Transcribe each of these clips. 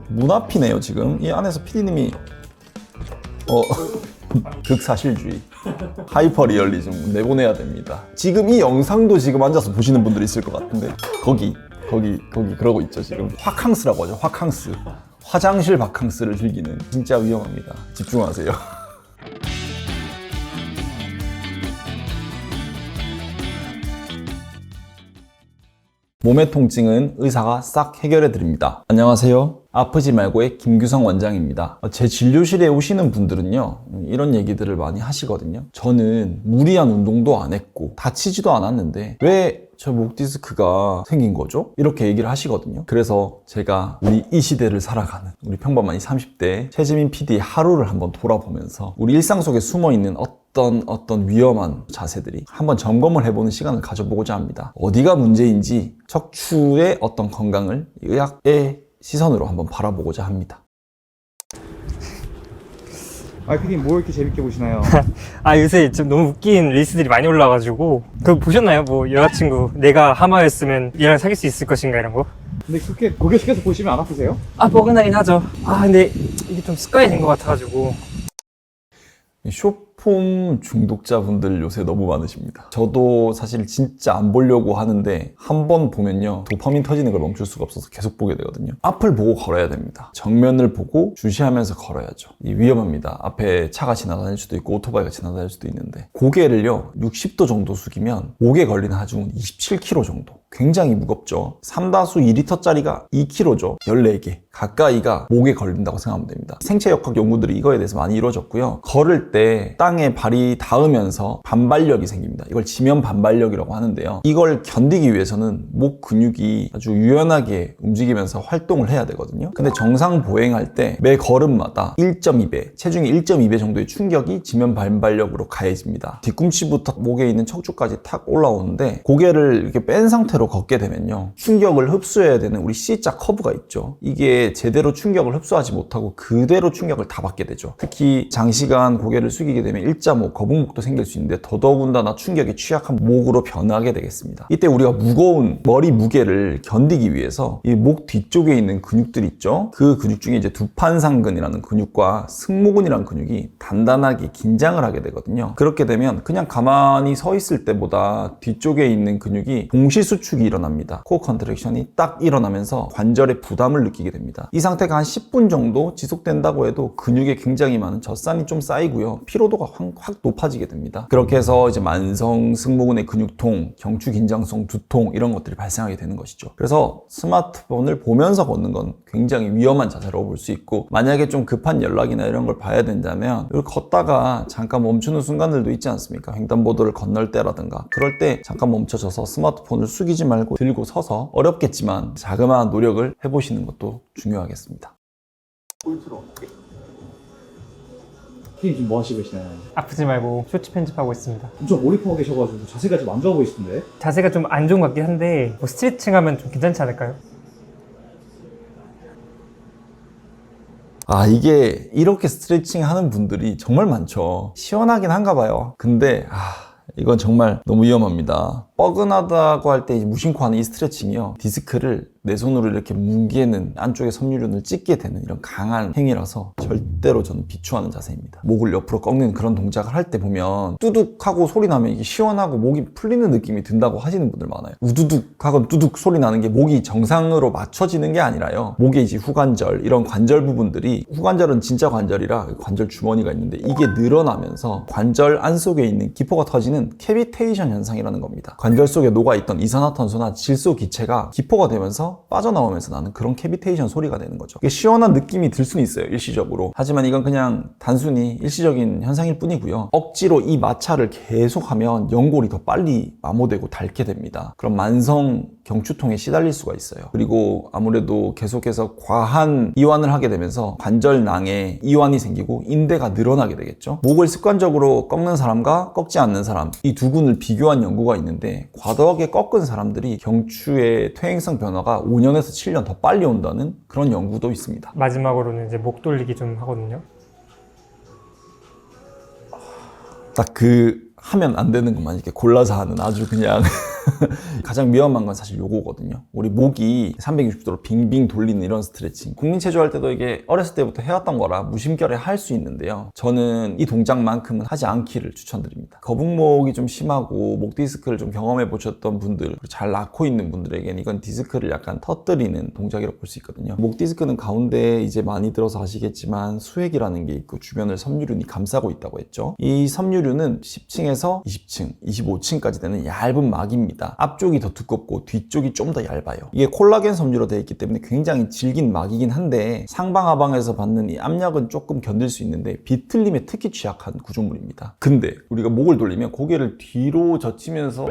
문 앞이네요 지금. 이 안에서 PD님이 극사실주의 하이퍼 리얼리즘 내보내야 됩니다. 지금 이 영상도 지금 앉아서 보시는 분들이 있을 것 같은데 거기 그러고 있죠 지금. 화캉스라고 하죠. 화캉스. 화장실 바캉스를 즐기는. 진짜 위험합니다. 집중하세요. 몸의 통증은 의사가 싹 해결해 드립니다. 안녕하세요. 아프지 말고의 김규성 원장입니다. 제 진료실에 오시는 분들은요, 이런 얘기들을 많이 하시거든요. 저는 무리한 운동도 안 했고 다치지도 않았는데 왜 저 목 디스크가 생긴 거죠? 이렇게 얘기를 하시거든요. 그래서 제가 우리 이 시대를 살아가는 우리 평범한 이 30대 최지민 PD의 하루를 한번 돌아보면서 우리 일상 속에 숨어있는 어떤 위험한 자세들이 한번 점검을 해보는 시간을 가져보고자 합니다. 어디가 문제인지 척추의 어떤 건강을 의학의 시선으로 한번 바라보고자 합니다. 피디님 뭐 이렇게 재밌게 보시나요? 요새 좀 너무 웃긴 릴스들이 많이 올라와가지고 그거 보셨나요? 뭐 여자친구 내가 하마였으면 얘랑 사귈 수 있을 것인가 이런 거? 근데 그렇게 고개식해서 보시면 안 아프세요? 뻐근하긴 하죠. 근데 이게 좀 습관이 된 것 같아가지고. 숏폼 중독자분들 요새 너무 많으십니다. 저도 사실 진짜 안 보려고 하는데 한 번 보면요, 도파민 터지는 걸 멈출 수가 없어서 계속 보게 되거든요. 앞을 보고 걸어야 됩니다. 정면을 보고 주시하면서 걸어야죠. 위험합니다. 앞에 차가 지나다닐 수도 있고 오토바이가 지나다닐 수도 있는데, 고개를요 60도 정도 숙이면 목에 걸리는 하중은 27kg 정도. 굉장히 무겁죠. 3다수 2리터짜리가 2kg죠. 14개 가까이가 목에 걸린다고 생각하면 됩니다. 생체역학 연구들이 이거에 대해서 많이 이루어졌고요. 걸을 때 땅에 발이 닿으면서 반발력이 생깁니다. 이걸 지면 반발력이라고 하는데요. 이걸 견디기 위해서는 목 근육이 아주 유연하게 움직이면서 활동을 해야 되거든요. 근데 정상 보행할 때 매 걸음마다 1.2배, 체중의 1.2배 정도의 충격이 지면 반발력으로 가해집니다. 뒤꿈치부터 목에 있는 척추까지 탁 올라오는데, 고개를 이렇게 뺀 상태로 걷게 되면요, 충격을 흡수해야 되는 우리 C자 커브가 있죠. 이게 제대로 충격을 흡수하지 못하고 그대로 충격을 다 받게 되죠. 특히 장시간 고개를 숙이게 되면 1.5 거북목도 생길 수 있는데 더더군다나 충격에 취약한 목으로 변하게 되겠습니다. 이때 우리가 무거운 머리 무게를 견디기 위해서 이 목 뒤쪽에 있는 근육들 있죠. 그 근육 중에 이제 두판상근이라는 근육과 승모근이라는 근육이 단단하게 긴장을 하게 되거든요. 그렇게 되면 그냥 가만히 서 있을 때보다 뒤쪽에 있는 근육이 동시수축이 일어납니다. 코어 컨트랙션이 딱 일어나면서 관절에 부담을 느끼게 됩니다. 이 상태가 한 10분 정도 지속된다고 해도 근육에 굉장히 많은 젖산이 좀 쌓이고요, 피로도가 확 높아지게 됩니다. 그렇게 해서 이제 만성 승모근의 근육통, 경추 긴장성 두통, 이런 것들이 발생하게 되는 것이죠. 그래서 스마트폰을 보면서 걷는 건 굉장히 위험한 자세로 볼 수 있고, 만약에 좀 급한 연락이나 이런 걸 봐야 된다면 이걸 걷다가 잠깐 멈추는 순간들도 있지 않습니까? 횡단보도를 건널 때라든가, 그럴 때 잠깐 멈춰져서 스마트폰을 숙이지 말고 들고 서서, 어렵겠지만 자그마한 노력을 해보시는 것도 중요하겠습니다. 피디님 지금 뭐 하시고 계시나요? 아프지 말고 쇼츠 편집하고 있습니다. 엄청 몰입하고 계셔가지고 자세가 좀 안 좋아 보이시던데? 자세가 좀 안 좋은 것 같긴 한데 뭐 스트레칭 하면 좀 괜찮지 않을까요? 이게 이렇게 스트레칭 하는 분들이 정말 많죠. 시원하긴 한가 봐요. 근데 이건 정말 너무 위험합니다. 뻐근하다고 할 때 무심코 하는 이 스트레칭이요, 디스크를 내 손으로 이렇게 뭉개는, 안쪽에 섬유륜을 찢게 되는 이런 강한 행위라서 절대로 저는 비추하는 자세입니다. 목을 옆으로 꺾는 그런 동작을 할 때 보면 뚜둑하고 소리 나면 이게 시원하고 목이 풀리는 느낌이 든다고 하시는 분들 많아요. 우두둑하고 뚜둑 소리 나는 게 목이 정상으로 맞춰지는 게 아니라요, 목의 이제 후관절, 이런 관절 부분들이, 후관절은 진짜 관절이라 관절 주머니가 있는데 이게 늘어나면서 관절 안 속에 있는 기포가 터지는 캐비테이션 현상이라는 겁니다. 관절 속에 녹아있던 이산화탄소나 질소 기체가 기포가 되면서 빠져나오면서 나는 그런 캐비테이션 소리가 되는 거죠. 이게 시원한 느낌이 들 수는 있어요, 일시적으로. 하지만 이건 그냥 단순히 일시적인 현상일 뿐이고요, 억지로 이 마찰을 계속하면 연골이 더 빨리 마모되고 닳게 됩니다. 그럼 만성 경추통에 시달릴 수가 있어요. 그리고 아무래도 계속해서 과한 이완을 하게 되면서 관절낭에 이완이 생기고 인대가 늘어나게 되겠죠. 목을 습관적으로 꺾는 사람과 꺾지 않는 사람, 이 두 군을 비교한 연구가 있는데, 과도하게 꺾은 사람들이 경추의 퇴행성 변화가 5년에서 7년 더 빨리 온다는 그런 연구도 있습니다. 마지막으로는 이제 목 돌리기 좀 하거든요. 딱 하면 안 되는 것만 이렇게 골라서 하는, 아주 그냥 가장 위험한 건 사실 요거거든요. 우리 목이 360도로 빙빙 돌리는 이런 스트레칭. 국민체조할 때도 이게 어렸을 때부터 해왔던 거라 무심결에 할 수 있는데요. 저는 이 동작만큼은 하지 않기를 추천드립니다. 거북목이 좀 심하고 목 디스크를 좀 경험해 보셨던 분들, 그리고 잘 낳고 있는 분들에게는 이건 디스크를 약간 터뜨리는 동작이라고 볼 수 있거든요. 목 디스크는 가운데 이제 많이 들어서 아시겠지만 수액이라는 게 있고 주변을 섬유륜이 감싸고 있다고 했죠. 이 섬유륜은 10층에서 20층, 25층까지 되는 얇은 막입니다. 앞쪽이 더 두껍고 뒤쪽이 좀 더 얇아요. 이게 콜라겐 섬유로 되어 있기 때문에 굉장히 질긴 막이긴 한데 상방하방에서 받는 이 압력은 조금 견딜 수 있는데 비틀림에 특히 취약한 구조물입니다. 근데 우리가 목을 돌리면 고개를 뒤로 젖히면서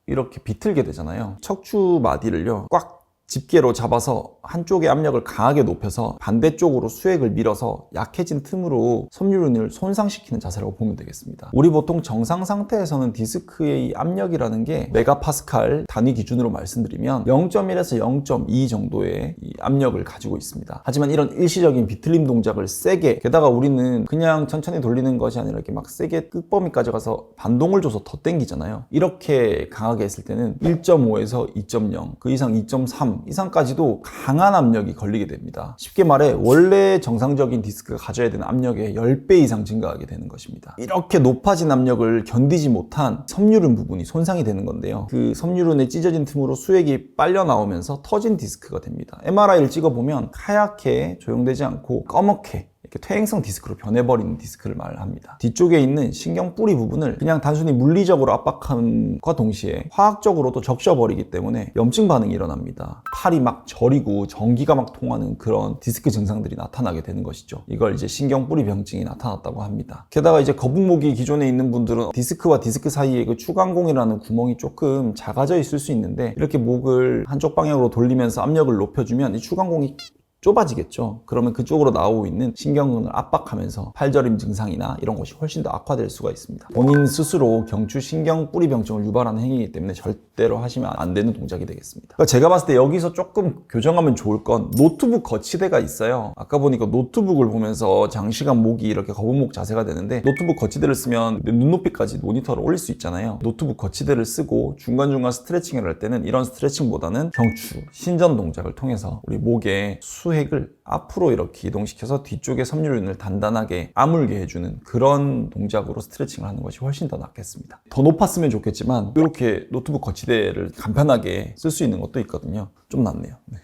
이렇게 비틀게 되잖아요. 척추 마디를요 꽉 집게로 잡아서 한쪽의 압력을 강하게 높여서 반대쪽으로 수액을 밀어서 약해진 틈으로 섬유륜을 손상시키는 자세라고 보면 되겠습니다. 우리 보통 정상 상태에서는 디스크의 이 압력이라는 게 메가파스칼 단위 기준으로 말씀드리면 0.1에서 0.2 정도의 이 압력을 가지고 있습니다. 하지만 이런 일시적인 비틀림 동작을 세게, 게다가 우리는 그냥 천천히 돌리는 것이 아니라 이렇게 막 세게 끝범위까지 가서 반동을 줘서 더 당기잖아요. 이렇게 강하게 했을 때는 1.5에서 2.0, 그 이상 2.3 이상까지도 강한 압력이 걸리게 됩니다. 쉽게 말해 원래 정상적인 디스크가 가져야 되는 압력의 10배 이상 증가하게 되는 것입니다. 이렇게 높아진 압력을 견디지 못한 섬유륜 부분이 손상이 되는 건데요. 그 섬유륜에 찢어진 틈으로 수액이 빨려 나오면서 터진 디스크가 됩니다. MRI를 찍어보면 하얗게 조용되지 않고 꺼멓게 이렇게 퇴행성 디스크로 변해버리는 디스크를 말합니다. 뒤쪽에 있는 신경 뿌리 부분을 그냥 단순히 물리적으로 압박함과 동시에 화학적으로도 적셔버리기 때문에 염증 반응이 일어납니다. 팔이 막 저리고 전기가 막 통하는 그런 디스크 증상들이 나타나게 되는 것이죠. 이걸 이제 신경 뿌리 병증이 나타났다고 합니다. 게다가 이제 거북목이 기존에 있는 분들은 디스크와 디스크 사이에 그 추간공이라는 구멍이 조금 작아져 있을 수 있는데 이렇게 목을 한쪽 방향으로 돌리면서 압력을 높여주면 이 추간공이 좁아지겠죠. 그러면 그쪽으로 나오고 있는 신경근을 압박하면서 팔저림 증상이나 이런 것이 훨씬 더 악화될 수가 있습니다. 본인 스스로 경추 신경 뿌리 병증을 유발하는 행위이기 때문에 절대로 하시면 안 되는 동작이 되겠습니다. 그러니까 제가 봤을 때 여기서 조금 교정하면 좋을 건 노트북 거치대가 있어요. 아까 보니까 노트북을 보면서 장시간 목이 이렇게 거북목 자세가 되는데 노트북 거치대를 쓰면 내 눈높이까지 모니터를 올릴 수 있잖아요. 노트북 거치대를 쓰고 중간중간 스트레칭을 할 때는 이런 스트레칭보다는 경추, 신전 동작을 통해서 우리 목에 수액을 앞으로 이렇게 이동시켜서 뒤쪽의 섬유륜을 단단하게 아물게 해주는 그런 동작으로 스트레칭을 하는 것이 훨씬 더 낫겠습니다. 더 높았으면 좋겠지만 이렇게 노트북 거치대를 간편하게 쓸 수 있는 것도 있거든요. 좀 낫네요. 네.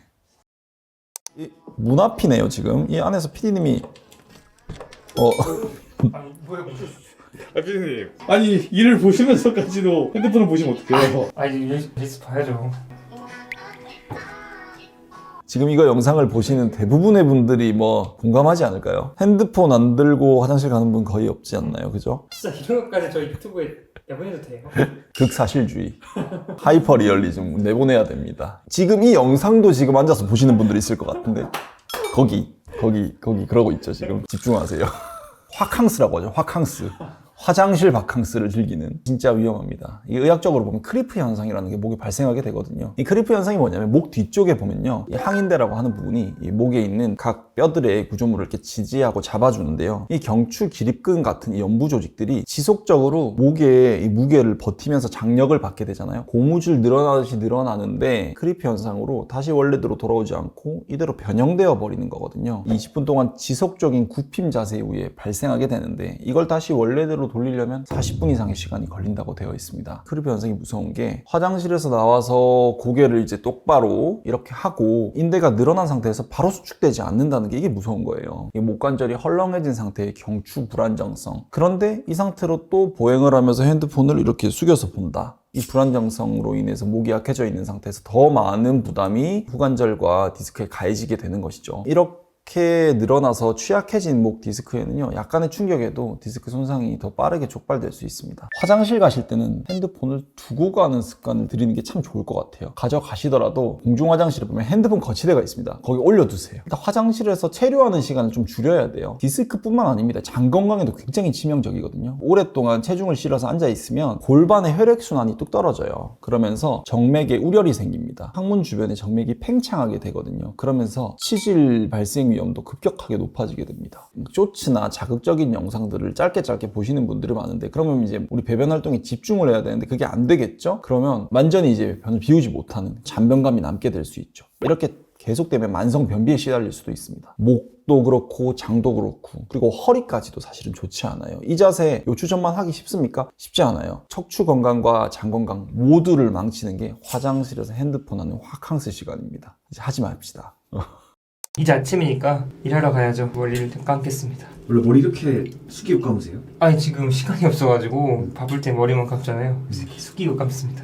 이 문 앞이네요. 지금 이 안에서 PD님이 아니 뭐야 피디님, 아니 일을 보시면서까지도 핸드폰을 보시면 어떡해요? 아니 리스 봐야죠. 지금 이거 영상을 보시는 대부분의 분들이 뭐 공감하지 않을까요? 핸드폰 안 들고 화장실 가는 분 거의 없지 않나요? 그죠? 진짜 이런 것까지 저희 유튜브에 내보내도 돼요? 극사실주의, 하이퍼 리얼리즘 내보내야 됩니다. 지금 이 영상도 지금 앉아서 보시는 분들이 있을 것 같은데 거기 그러고 있죠. 지금 집중하세요. 화캉스라고 하죠. 화캉스. 화장실 바캉스를 즐기는, 진짜 위험합니다. 이게 의학적으로 보면 크리프 현상이라는 게 목에 발생하게 되거든요. 이 크리프 현상이 뭐냐면 목 뒤쪽에 보면요, 이 항인대라고 하는 부분이 이 목에 있는 각 뼈들의 구조물을 이렇게 지지하고 잡아주는데요, 이 경추 기립근 같은 이 연부 조직들이 지속적으로 목의 이 무게를 버티면서 장력을 받게 되잖아요. 고무줄 늘어나듯이 늘어나는데 크리프 현상으로 다시 원래대로 돌아오지 않고 이대로 변형되어 버리는 거거든요. 20분 동안 지속적인 굽힘 자세 후에 발생하게 되는데 이걸 다시 원래대로 돌리려면 40분 이상의 시간이 걸린다고 되어 있습니다. 크리프 현상이 무서운 게 화장실에서 나와서 고개를 이제 똑바로 이렇게 하고 인대가 늘어난 상태에서 바로 수축되지 않는다는 게 이게 무서운 거예요. 이 목관절이 헐렁해진 상태의 경추 불안정성. 그런데 이 상태로 또 보행을 하면서 핸드폰을 이렇게 숙여서 본다. 이 불안정성으로 인해서 목이 약해져 있는 상태에서 더 많은 부담이 후관절과 디스크에 가해지게 되는 것이죠. 이렇게 늘어나서 취약해진 목 디스크에는요, 약간의 충격에도 디스크 손상이 더 빠르게 촉발될 수 있습니다. 화장실 가실 때는 핸드폰을 두고 가는 습관을 들이는 게 참 좋을 것 같아요. 가져가시더라도 공중 화장실에 보면 핸드폰 거치대가 있습니다. 거기 올려두세요. 일단 화장실에서 체류하는 시간을 좀 줄여야 돼요. 디스크뿐만 아닙니다. 장 건강에도 굉장히 치명적이거든요. 오랫동안 체중을 실어서 앉아있으면 골반의 혈액순환이 뚝 떨어져요. 그러면서 정맥에 우열이 생깁니다. 항문 주변에 정맥이 팽창하게 되거든요. 그러면서 치질 발생 위험도 급격하게 높아지게 됩니다. 쇼츠나 자극적인 영상들을 짧게 보시는 분들이 많은데 그러면 이제 우리 배변 활동에 집중을 해야 되는데 그게 안 되겠죠? 그러면 완전히 이제 변을 비우지 못하는 잔변감이 남게 될 수 있죠. 이렇게 계속되면 만성 변비에 시달릴 수도 있습니다. 목도 그렇고 장도 그렇고 그리고 허리까지도 사실은 좋지 않아요. 이 자세 요추전만 하기 쉽습니까? 쉽지 않아요. 척추 건강과 장 건강 모두를 망치는 게 화장실에서 핸드폰 하는 화캉스 시간입니다. 이제 하지 맙시다. 이제 아침이니까 일하러 가야죠. 머리를 좀 감겠습니다. 원래 머리 이렇게 숙이고 감으세요? 아니 지금 시간이 없어가지고 바쁠 때 머리만 감잖아요. 그래서 이렇게 숙이고 감습니다.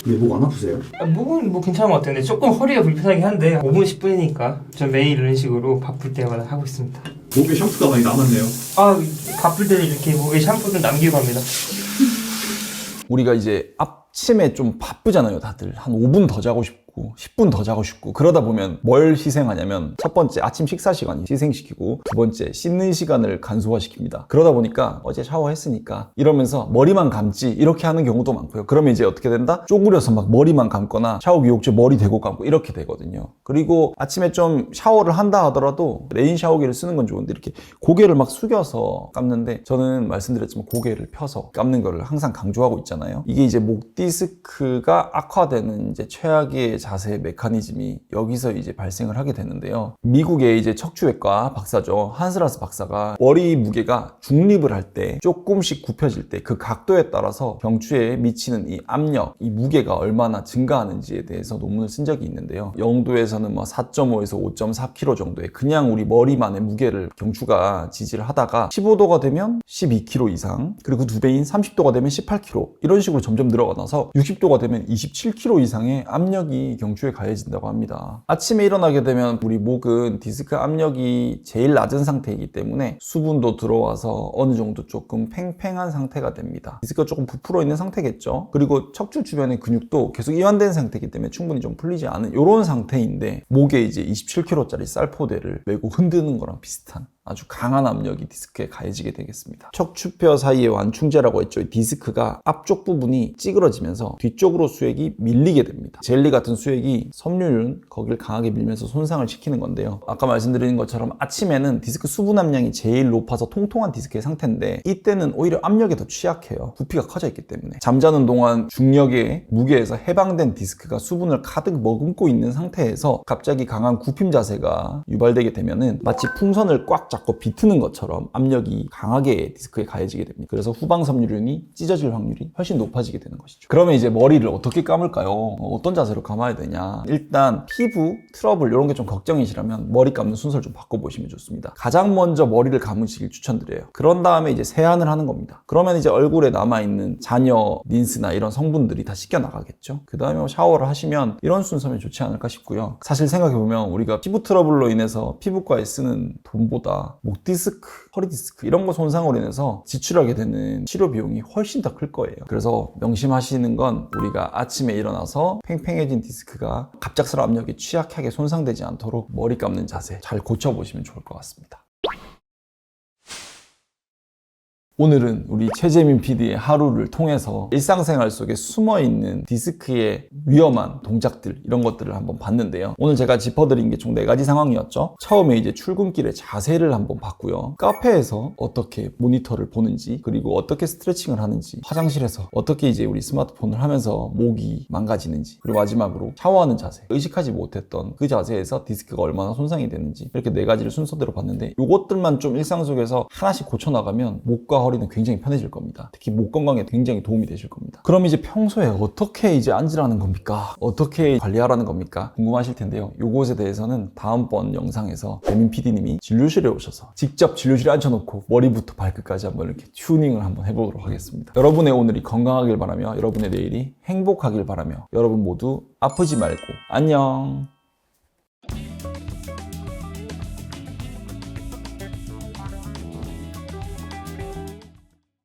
근데 목 안 아프세요? 목은 뭐 괜찮은 것 같은데 조금 허리가 불편하긴 한데 5분 10분이니까 전 매일 이런 식으로 바쁠 때마다 하고 있습니다. 목에 샴푸가 많이 남았네요. 바쁠 때는 이렇게 목에 샴푸 좀 남기고 갑니다. 우리가 이제 아침에 좀 바쁘잖아요, 다들. 한 5분 더 자고 싶고 10분 더 자고 싶고 그러다 보면 뭘 희생하냐면 첫 번째 아침 식사 시간 희생시키고 두 번째 씻는 시간을 간소화시킵니다. 그러다 보니까 어제 샤워했으니까 이러면서 머리만 감지 이렇게 하는 경우도 많고요. 그러면 이제 어떻게 된다? 쪼그려서 막 머리만 감거나 샤워 기욕제 머리 대고 감고 이렇게 되거든요. 그리고 아침에 좀 샤워를 한다 하더라도 레인 샤워기를 쓰는 건 좋은데 이렇게 고개를 막 숙여서 감는데 저는 말씀드렸지만 고개를 펴서 감는 거를 항상 강조하고 있잖아요. 이게 이제 목 디스크가 악화되는 이제 최악의 자세 메커니즘이 여기서 이제 발생을 하게 되는데요. 미국의 이제 척추외과 박사죠. 한스라스 박사가 머리 무게가 중립을 할 때 조금씩 굽혀질 때 그 각도에 따라서 경추에 미치는 이 압력, 이 무게가 얼마나 증가하는지에 대해서 논문을 쓴 적이 있는데요. 영도에서는 뭐 4.5에서 5.4kg 정도의 그냥 우리 머리만의 무게를 경추가 지지를 하다가 15도가 되면 12kg 이상, 그리고 두 배인 30도가 되면 18kg 이런 식으로 점점 늘어나서 60도가 되면 27kg 이상의 압력이 경추에 가해진다고 합니다. 아침에 일어나게 되면 우리 목은 디스크 압력이 제일 낮은 상태이기 때문에 수분도 들어와서 어느 정도 조금 팽팽한 상태가 됩니다. 디스크가 조금 부풀어 있는 상태겠죠. 그리고 척추 주변의 근육도 계속 이완된 상태이기 때문에 충분히 좀 풀리지 않은 이런 상태인데 목에 이제 27kg짜리 쌀포대를 메고 흔드는 거랑 비슷한 아주 강한 압력이 디스크에 가해지게 되겠습니다. 척추뼈 사이의 완충제라고 했죠. 이 디스크가 앞쪽 부분이 찌그러지면서 뒤쪽으로 수액이 밀리게 됩니다. 젤리 같은 수액이 섬유율은 거기를 강하게 밀면서 손상을 시키는 건데요. 아까 말씀드린 것처럼 아침에는 디스크 수분 함량이 제일 높아서 통통한 디스크의 상태인데 이때는 오히려 압력에 더 취약해요. 부피가 커져 있기 때문에. 잠자는 동안 중력의 무게에서 해방된 디스크가 수분을 가득 머금고 있는 상태에서 갑자기 강한 굽힘 자세가 유발되게 되면은 마치 풍선을 꽉 잡고 비트는 것처럼 압력이 강하게 디스크에 가해지게 됩니다. 그래서 후방 섬유륜이 찢어질 확률이 훨씬 높아지게 되는 것이죠. 그러면 이제 머리를 어떻게 감을까요? 어떤 자세로 감아야 되냐? 일단 피부 트러블 이런 게 좀 걱정이시라면 머리 감는 순서를 좀 바꿔보시면 좋습니다. 가장 먼저 머리를 감으시길 추천드려요. 그런 다음에 이제 세안을 하는 겁니다. 그러면 이제 얼굴에 남아있는 잔여, 린스나 이런 성분들이 다 씻겨 나가겠죠. 그 다음에 샤워를 하시면 이런 순서면 좋지 않을까 싶고요. 사실 생각해보면 우리가 피부 트러블로 인해서 피부과에 쓰는 돈보다 목 디스크, 허리 디스크 이런 거 손상으로 인해서 지출하게 되는 치료 비용이 훨씬 더 클 거예요. 그래서 명심하시는 건 우리가 아침에 일어나서 팽팽해진 디스크가 갑작스러운 압력에 취약하게 손상되지 않도록 머리 감는 자세 잘 고쳐보시면 좋을 것 같습니다. 오늘은 우리 최재민 PD의 하루를 통해서 일상생활 속에 숨어있는 디스크의 위험한 동작들 이런 것들을 한번 봤는데요. 오늘 제가 짚어드린 게 총 4가지 상황이었죠. 처음에 이제 출근길에 자세를 한번 봤고요. 카페에서 어떻게 모니터를 보는지 그리고 어떻게 스트레칭을 하는지 화장실에서 어떻게 이제 우리 스마트폰을 하면서 목이 망가지는지 그리고 마지막으로 샤워하는 자세 의식하지 못했던 그 자세에서 디스크가 얼마나 손상이 되는지 이렇게 4가지를 순서대로 봤는데 이것들만 좀 일상 속에서 하나씩 고쳐나가면 목과 허리는 굉장히 편해질 겁니다. 특히 목 건강에 굉장히 도움이 되실 겁니다. 그럼 이제 평소에 어떻게 이제 앉으라는 겁니까? 어떻게 관리하라는 겁니까? 궁금하실 텐데요. 요것에 대해서는 다음번 영상에서 재민 PD님이 진료실에 오셔서 직접 진료실에 앉혀놓고 머리부터 발끝까지 한번 이렇게 튜닝을 한번 해보도록 하겠습니다. 여러분의 오늘이 건강하길 바라며 여러분의 내일이 행복하길 바라며 여러분 모두 아프지 말고 안녕.